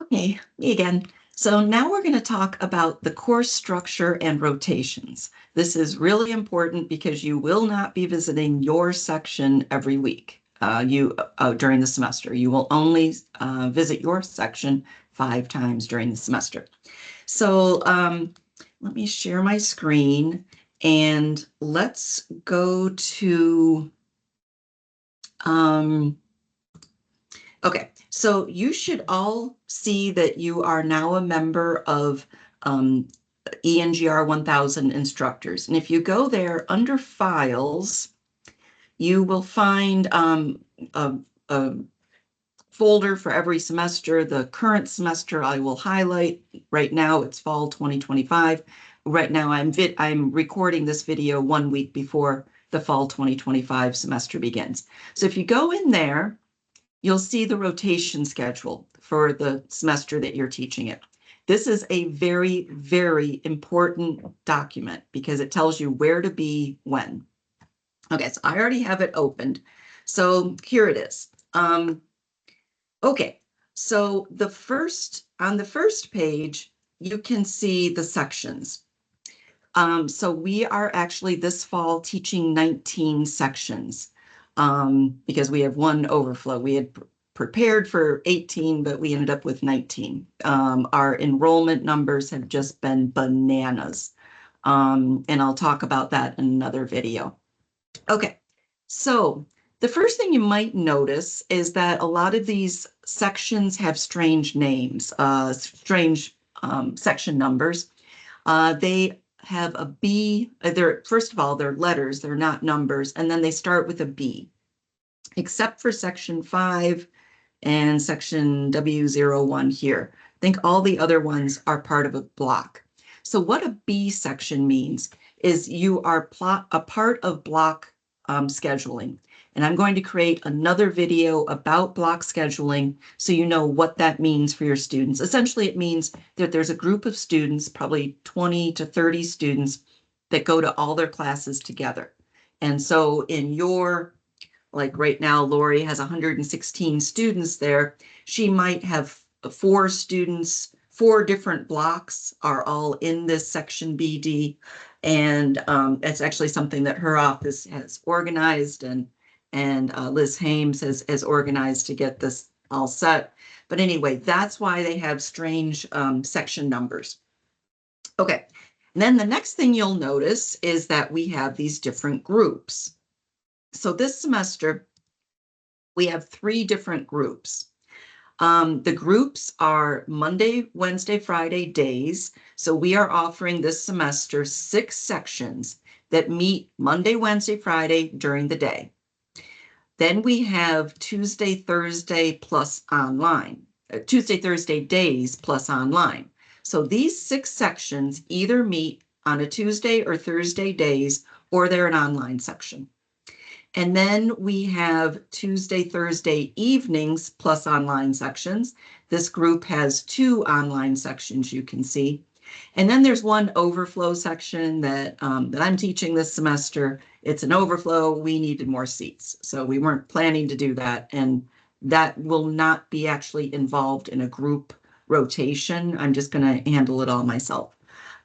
Okay, me again. So now we're going to talk about the course structure and rotations. This is really important because you will not be visiting your section every week during the semester. You will only visit your section 5 times during the semester. So let me share my screen and let's go to okay, so you should all see that you are now a member of ENGR 1000 instructors. And if you go there under files, you will find a folder for every semester. The current semester I will highlight. Right now it's fall 2025. Right now I'm recording this video 1 week before the fall 2025 semester begins. So if you go in there, you'll see the rotation schedule for the semester that you're teaching it. This is a very, very important document because it tells you where to be when. Okay, so I already have it opened. So here it is. Okay, so on the first page, you can see the sections. So we are actually this fall teaching 19 sections because we have one overflow. We had prepared for 18, but we ended up with 19. Our enrollment numbers have just been bananas. And I'll talk about that in another video. Okay, so the first thing you might notice is that a lot of these sections have strange names, strange section numbers. They have a B. First of all, they're letters, they're not numbers, and then they start with a B, except for section 5 and section W01 here. I think all the other ones are part of a block. So what a B section means is you are a part of block scheduling. And I'm going to create another video about block scheduling so you know what that means for your students. Essentially, it means that there's a group of students, probably 20 to 30 students, that go to all their classes together. And so in your, like right now, Lori has 116 students there. She might have 4 students, 4 different blocks are all in this section BD. And it's actually something that her office has organized and Liz Hames has organized to get this all set. But anyway, that's why they have strange section numbers. Okay, and then the next thing you'll notice is that we have these different groups. So this semester, we have 3 different groups. The groups are Monday, Wednesday, Friday days. So we are offering this semester 6 sections that meet Monday, Wednesday, Friday during the day. Then we have Tuesday, Thursday plus online, Tuesday, Thursday days plus online. So these 6 sections either meet on a Tuesday or Thursday days, or they're an online section. And then we have Tuesday, Thursday evenings plus online sections. This group has 2 online sections you can see. And then there's one overflow section that I'm teaching this semester. It's an overflow. We needed more seats, so we weren't planning to do that. And that will not be actually involved in a group rotation. I'm just going to handle it all myself.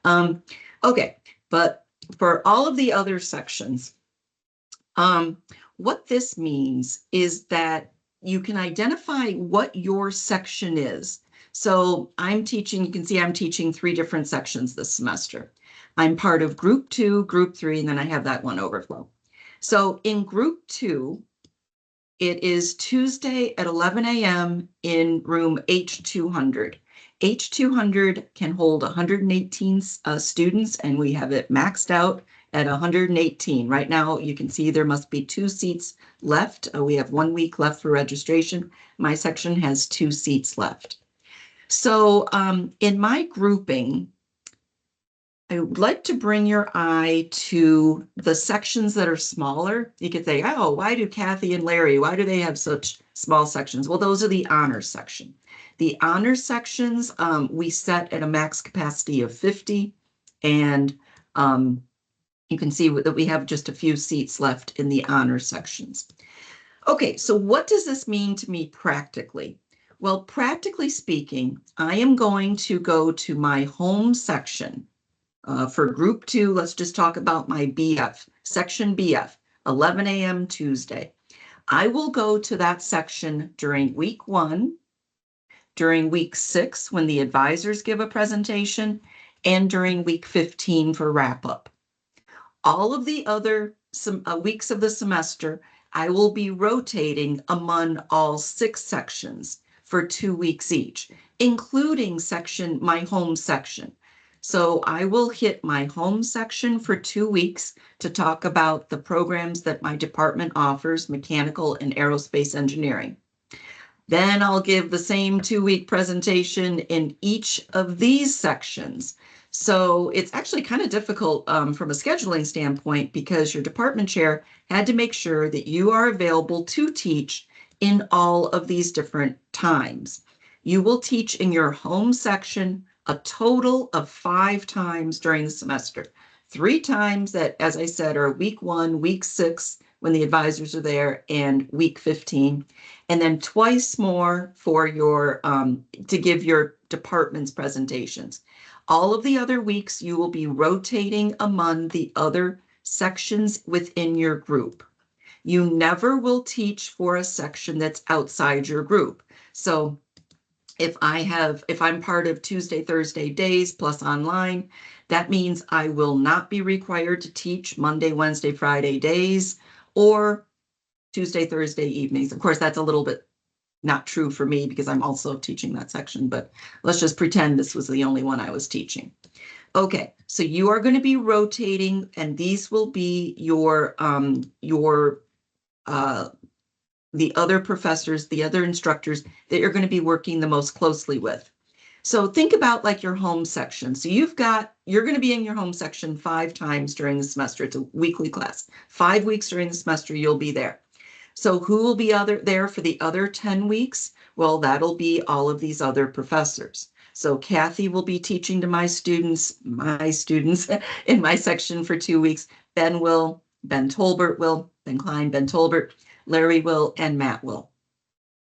Okay, but for all of the other sections, what this means is that you can identify what your section is. So I'm teaching, you can see I'm teaching 3 different sections this semester. I'm part of group 2, group 3, and then I have that one overflow. So in group 2, it is Tuesday at 11 a.m. in room H200. H200 can hold 118 students, and we have it maxed out at 118. Right now, you can see there must be 2 seats left. We have 1 week left for registration. My section has 2 seats left. So in my grouping, I would like to bring your eye to the sections that are smaller. You could say, oh, why do Kathy and Larry, why do they have such small sections? Well, those are the honors section. The honors sections, we set at a max capacity of 50, and you can see that we have just a few seats left in the honors sections. Okay, so what does this mean to me practically? Well, practically speaking, I am going to go to my home section. For group 2, let's just talk about my BF, section BF, 11 a.m. Tuesday. I will go to that section during week 1, during week 6 when the advisors give a presentation, and during week 15 for wrap up. All of the other weeks of the semester, I will be rotating among all 6 sections for 2 weeks each, including my home section. So I will hit my home section for 2 weeks to talk about the programs that my department offers, mechanical and aerospace engineering. Then I'll give the same 2-week presentation in each of these sections. So it's actually kind of difficult from a scheduling standpoint because your department chair had to make sure that you are available to teach in all of these different times. You will teach in your home section a total of 5 times during the semester. 3 times that, as I said, are week 1, week 6, when the advisors are there, and week 15. And then twice more for your to give your department's presentations. All of the other weeks, you will be rotating among the other sections within your group. You never will teach for a section that's outside your group. So if I'm part of Tuesday, Thursday days plus online, that means I will not be required to teach Monday, Wednesday, Friday days or Tuesday, Thursday evenings. Of course, that's a little bit not true for me because I'm also teaching that section, but let's just pretend this was the only one I was teaching. Okay, so you are going to be rotating, and these will be the other professors, the other instructors that you're going to be working the most closely with. So think about like your home section. So you're going to be in your home section 5 times during the semester. It's a weekly class. 5 weeks during the semester, you'll be there. So who will be there for the other 10 weeks? Well, that'll be all of these other professors. So Kathy will be teaching to my students in my section for 2 weeks. Ben Tolbert will, Ben Klein, Ben Tolbert, Larry will, and Matt will.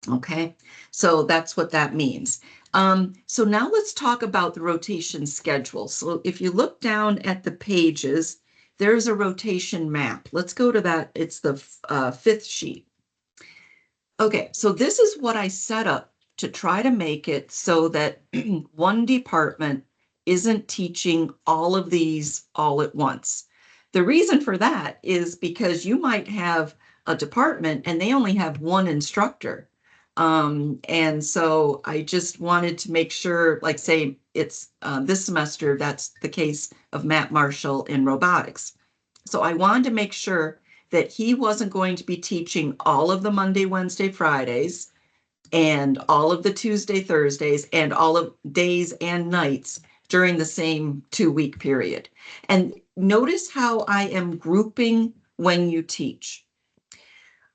Okay, so that's what that means. So now let's talk about the rotation schedule. So if you look down at the pages, there's a rotation map. Let's go to that. It's the 5th sheet. Okay, so this is what I set up to try to make it so that one department isn't teaching all of these all at once. The reason for that is because you might have a department and they only have one instructor. And so I just wanted to make sure, like say it's this semester, that's the case of Matt Marshall in robotics. So I wanted to make sure that he wasn't going to be teaching all of the Monday, Wednesday, Fridays, and all of the Tuesday, Thursdays, and all of days and nights during the same 2-week period. And notice how I am grouping when you teach.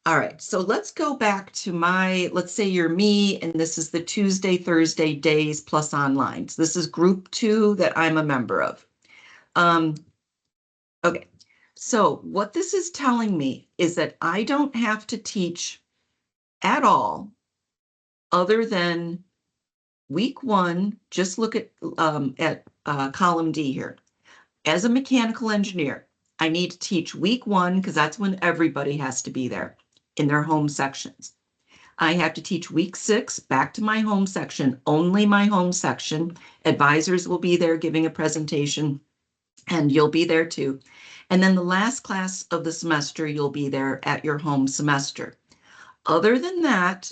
All right, so let's go back to let's say you're me, and this is the Tuesday, Thursday days plus online. So this is group 2 that I'm a member of. Okay, so what this is telling me is that I don't have to teach at all other than week 1. Just look at column D here. As a mechanical engineer, I need to teach week 1 because that's when everybody has to be there in their home sections. I have to teach week 6 back to my home section, only my home section. Advisors will be there giving a presentation, and you'll be there too. And then the last class of the semester, you'll be there at your home semester. Other than that,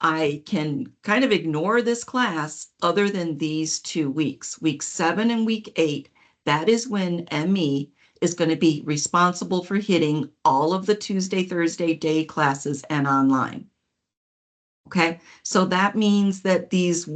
I can kind of ignore this class other than these 2 weeks. Week 7 and week 8, that is when ME is going to be responsible for hitting all of the Tuesday, Thursday day classes and online. Okay, so that means that these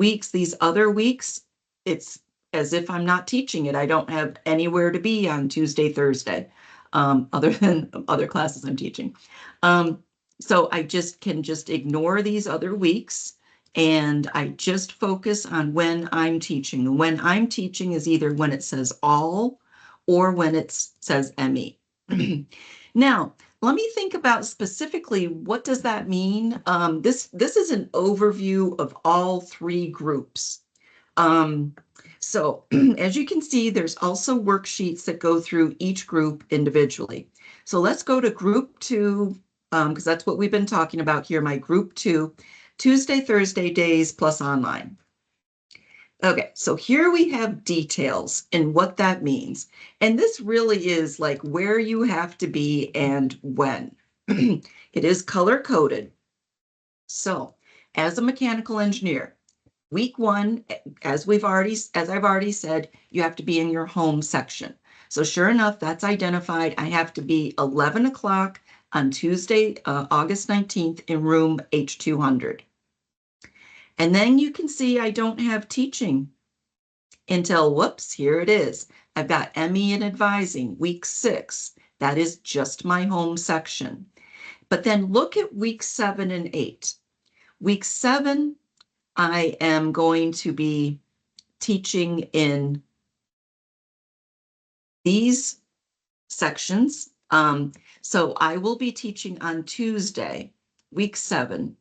other weeks, it's as if I'm not teaching it. I don't have anywhere to be on Tuesday, Thursday, other than other classes I'm teaching. So I can just ignore these other weeks, and I just focus on when I'm teaching. When I'm teaching is either when it says all or when it says ME. Now, let me think about specifically what does that mean. This is an overview of all three groups. So as you can see, there's also worksheets that go through each group individually. So let's go to group 2, because that's what we've been talking about here, my group 2, Tuesday, Thursday days plus online. Okay, so here we have details and what that means. And this really is like where you have to be and when. It is color coded. So as a mechanical engineer, week 1, as I've already said, you have to be in your home section. So sure enough, that's identified. I have to be 11 o'clock on Tuesday, August 19th in room H200. And then you can see I don't have teaching until, whoops, here it is. I've got ME and advising, week 6. That is just my home section. But then look at week 7 and 8. Week 7, I am going to be teaching in these sections. So I will be teaching on Tuesday, week 7.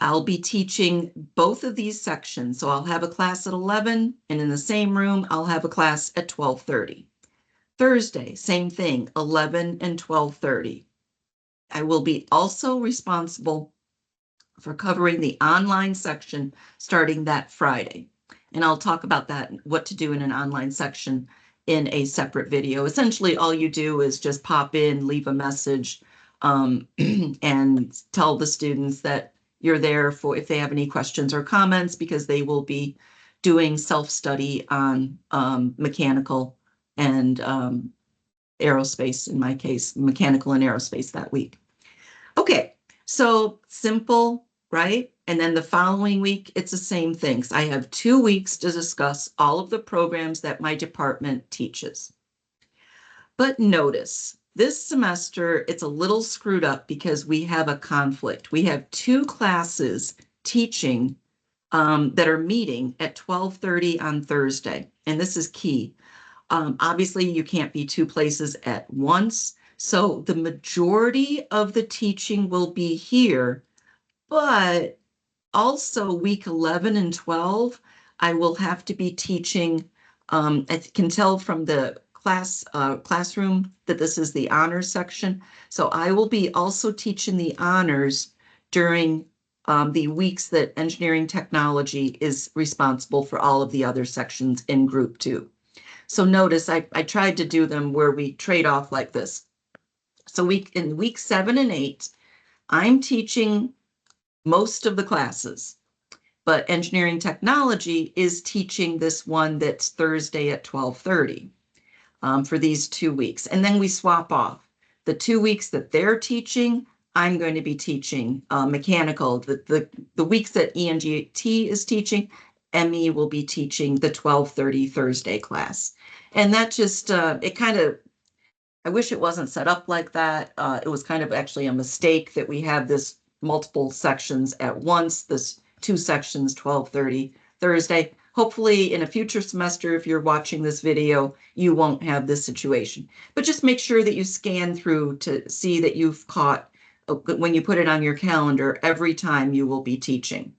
I'll be teaching both of these sections. So I'll have a class at 11, and in the same room, I'll have a class at 12:30. Thursday, same thing, 11 and 12:30. I will be also responsible for covering the online section starting that Friday. And I'll talk about that, what to do in an online section in a separate video. Essentially, all you do is just pop in, leave a message, and tell the students that you're there for if they have any questions or comments, because they will be doing self-study on mechanical and aerospace, in my case, mechanical and aerospace that week. Okay, so simple, right? And then the following week, it's the same things. I have 2 weeks to discuss all of the programs that my department teaches. But notice, this semester, it's a little screwed up because we have a conflict. We have 2 classes teaching that are meeting at 12:30 on Thursday. And this is key. Obviously, you can't be 2 places at once. So the majority of the teaching will be here, but also week 11 and 12, I will have to be teaching. I can tell from the classroom that this is the honors section. So I will be also teaching the honors during the weeks that engineering technology is responsible for all of the other sections in group 2. So notice I tried to do them where we trade off like this. So in week 7 and 8, I'm teaching most of the classes, but engineering technology is teaching this one that's Thursday at 12:30 for these 2 weeks. And then we swap off. The 2 weeks that they're teaching, I'm going to be teaching mechanical. The weeks that ENGT is teaching, ME will be teaching the 12:30 Thursday class. And that just, it kind of, I wish it wasn't set up like that. It was kind of actually a mistake that we have this multiple sections at once, this 2 sections, 12:30 Thursday. Hopefully in a future semester, if you're watching this video, you won't have this situation. But just make sure that you scan through to see that you've caught, when you put it on your calendar, every time you will be teaching.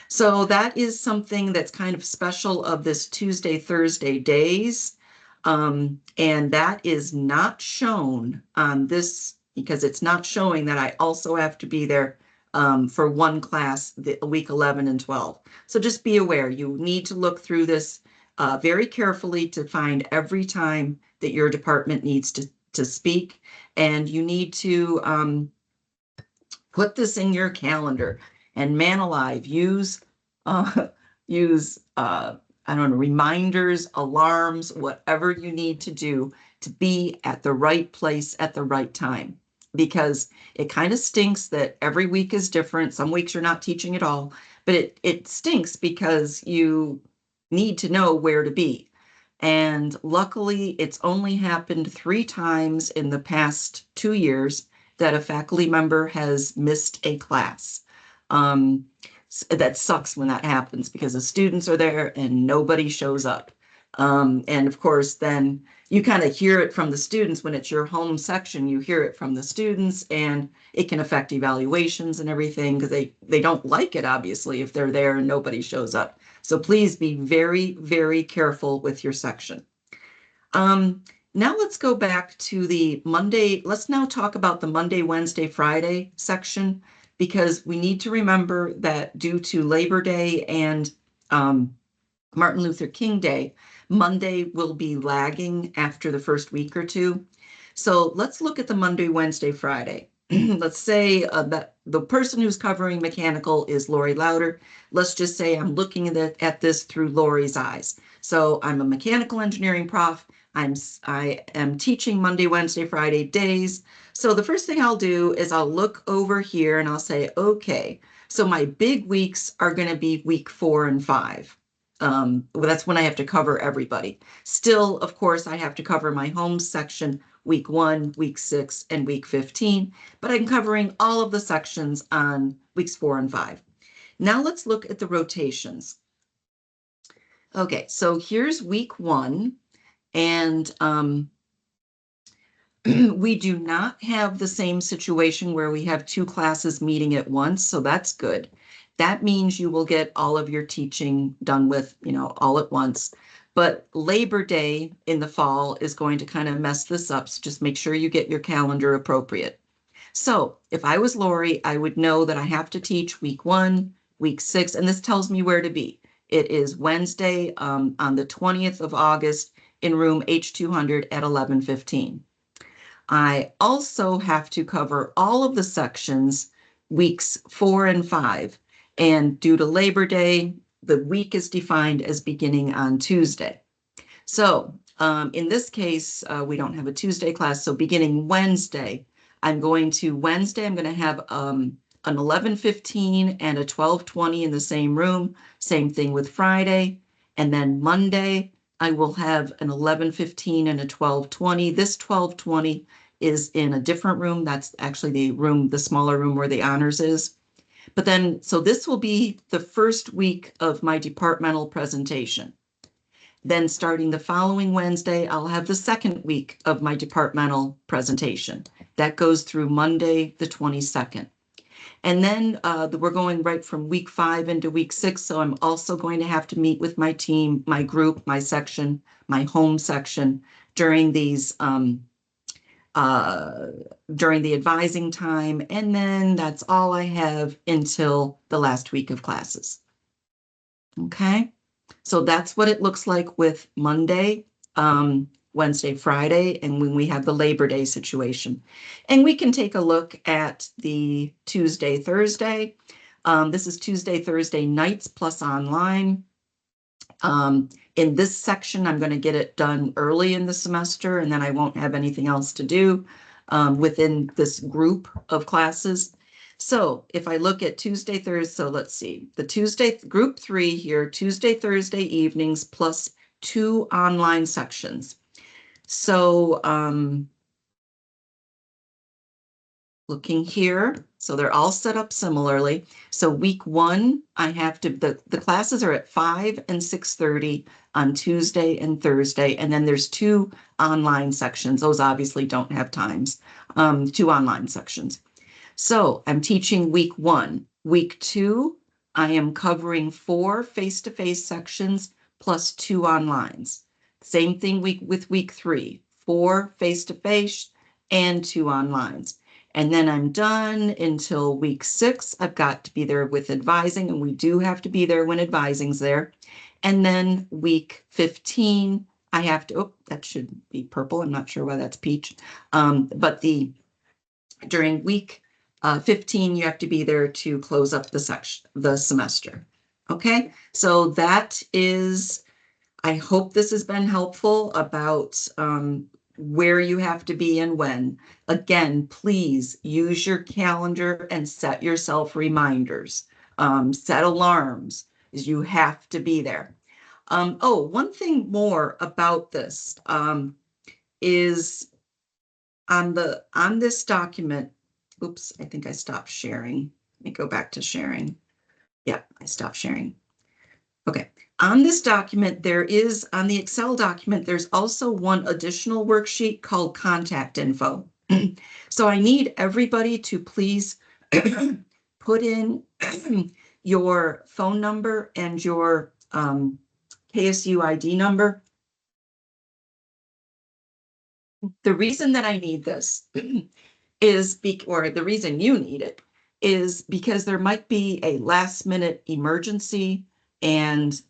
So that is something that's kind of special of this Tuesday, Thursday days. And that is not shown on this, because it's not showing that I also have to be there for one class, week 11 and 12. So just be aware, you need to look through this very carefully to find every time that your department needs to speak. And you need to put this in your calendar. And man alive, use I don't know, reminders, alarms, whatever you need to do to be at the right place at the right time. Because it kind of stinks that every week is different. Some weeks you're not teaching at all, but it stinks because you need to know where to be. And luckily, it's only happened 3 times in the past 2 years that a faculty member has missed a class. That sucks when that happens because the students are there and nobody shows up. And of course, then you kind of hear it from the students when it's your home section, you hear it from the students, and it can affect evaluations and everything because they don't like it, obviously, if they're there and nobody shows up. So please be very, very careful with your section. Now let's go back to the Monday. Let's now talk about the Monday, Wednesday, Friday section, because we need to remember that due to Labor Day and Martin Luther King Day, Monday will be lagging after the first week or two. So let's look at the Monday, Wednesday, Friday. Let's say that the person who's covering mechanical is Lori Louder. Let's just say I'm looking at this through Lori's eyes. So I'm a mechanical engineering prof. I am teaching Monday, Wednesday, Friday days. So the first thing I'll do is I'll look over here and I'll say, okay, so my big weeks are going to be week 4 and 5. Well, that's when I have to cover everybody. Still, of course, I have to cover my home section week 1, week 6, and week 15, but I'm covering all of the sections on weeks 4 and 5. Now let's look at the rotations. Okay, so here's week 1, and we do not have the same situation where we have 2 classes meeting at once, so that's good. That means you will get all of your teaching done with, all at once. But Labor Day in the fall is going to kind of mess this up, so just make sure you get your calendar appropriate. So if I was Lori, I would know that I have to teach week 1, week 6, and this tells me where to be. It is Wednesday on the 20th of August in room H200 at 11:15. I also have to cover all of the sections, weeks 4 and 5. And due to Labor Day, the week is defined as beginning on Tuesday. So in this case, we don't have a Tuesday class. So beginning Wednesday, I'm going to have an 11:15 and a 12:20 in the same room. Same thing with Friday. And then Monday, I will have an 11:15 and a 12:20. This 12:20 is in a different room. That's actually the smaller room where the honors is. But then, so this will be the first week of my departmental presentation. Then starting the following Wednesday, I'll have the second week of my departmental presentation. That goes through Monday, the 22nd. And then we're going right from week 5 into week 6. So I'm also going to have to meet with my team, my group, my section, my home section during these during the advising time. And then that's all I have until the last week of classes. Okay, so that's what it looks like with Monday, Wednesday, Friday, and when we have the Labor Day situation. And we can take a look at the Tuesday, Thursday. This is Tuesday, Thursday nights plus online. In this section, I'm going to get it done early in the semester, and then I won't have anything else to do within this group of classes. So if I look at Tuesday, Thursday, so let's see, the Tuesday, group 3 here, Tuesday, Thursday evenings plus 2 online sections. So looking here, so they're all set up similarly. So week 1, I have to, the classes are at 5 and 6:30 on Tuesday and Thursday, and then there's 2 online sections. Those obviously don't have times, 2 online sections. So I'm teaching week 1. Week 2, I am covering 4 face-to-face sections plus 2 onlines. Same thing with week 3, 4 face-to-face and 2 onlines. And then I'm done until week 6. I've got to be there with advising, and we do have to be there when advising's there. And then week 15, I have to, oh, that should be purple. I'm not sure why that's peach. But during week 15, you have to be there to close up the semester. Okay, so that is, I hope this has been helpful about where you have to be and when. Again, please use your calendar and set yourself reminders. Set alarms, is you have to be there. Oh, one thing more about this is on this document. Oops, I think I stopped sharing. Let me go back to sharing. Yeah, I stopped sharing. Okay, on this document, on the Excel document, there's also one additional worksheet called contact info. So I need everybody to please put in your phone number and your KSU ID number. The reason that I need this or the reason you need it is because there might be a last minute emergency, and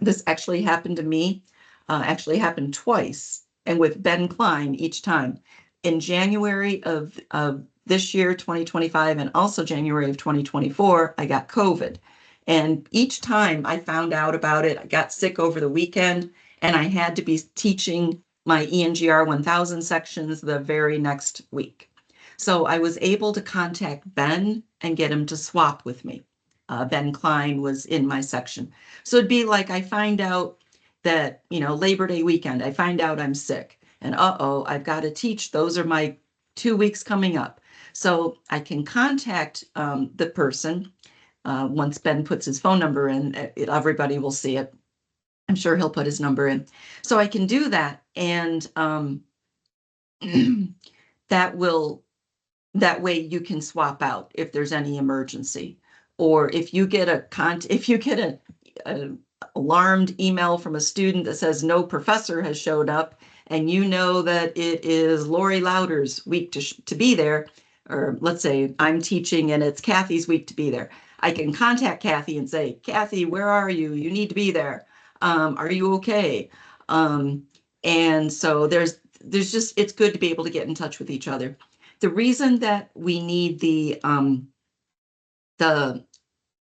this actually happened to me, actually happened twice, and with Ben Klein each time. In January of this year, 2025, and also January of 2024, I got COVID. And each time I found out about it, I got sick over the weekend, and I had to be teaching my ENGR 1000 sections the very next week. So I was able to contact Ben and get him to swap with me. Ben Klein was in my section. So it'd be like I find out that, Labor Day weekend, I find out I'm sick, and I've got to teach. Those are my 2 weeks coming up. So I can contact the person once Ben puts his phone number in. Everybody will see it. I'm sure he'll put his number in. So I can do that, and that way you can swap out if there's any emergency, or if you get a alarmed email from a student that says no professor has showed up, and you know that it is Lori Lauder's week to be there, or let's say I'm teaching and it's Kathy's week to be there. I can contact Kathy and say, Kathy, where are you? You need to be there. Are you okay? And so it's good to be able to get in touch with each other. The reason that we need the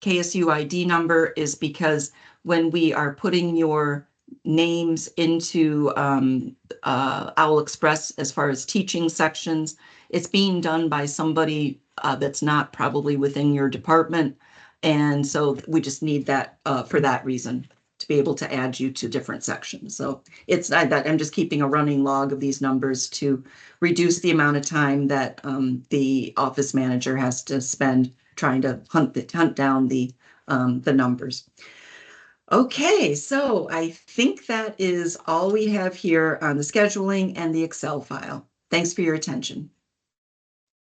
KSU ID number is because when we are putting your names into Owl Express as far as teaching sections, it's being done by somebody that's not probably within your department. And so we just need that for that reason, to be able to add you to different sections. So it's not that I'm just keeping a running log of these numbers to reduce the amount of time that the office manager has to spend trying to hunt down the numbers. Okay, so I think that is all we have here on the scheduling and the Excel file. Thanks for your attention.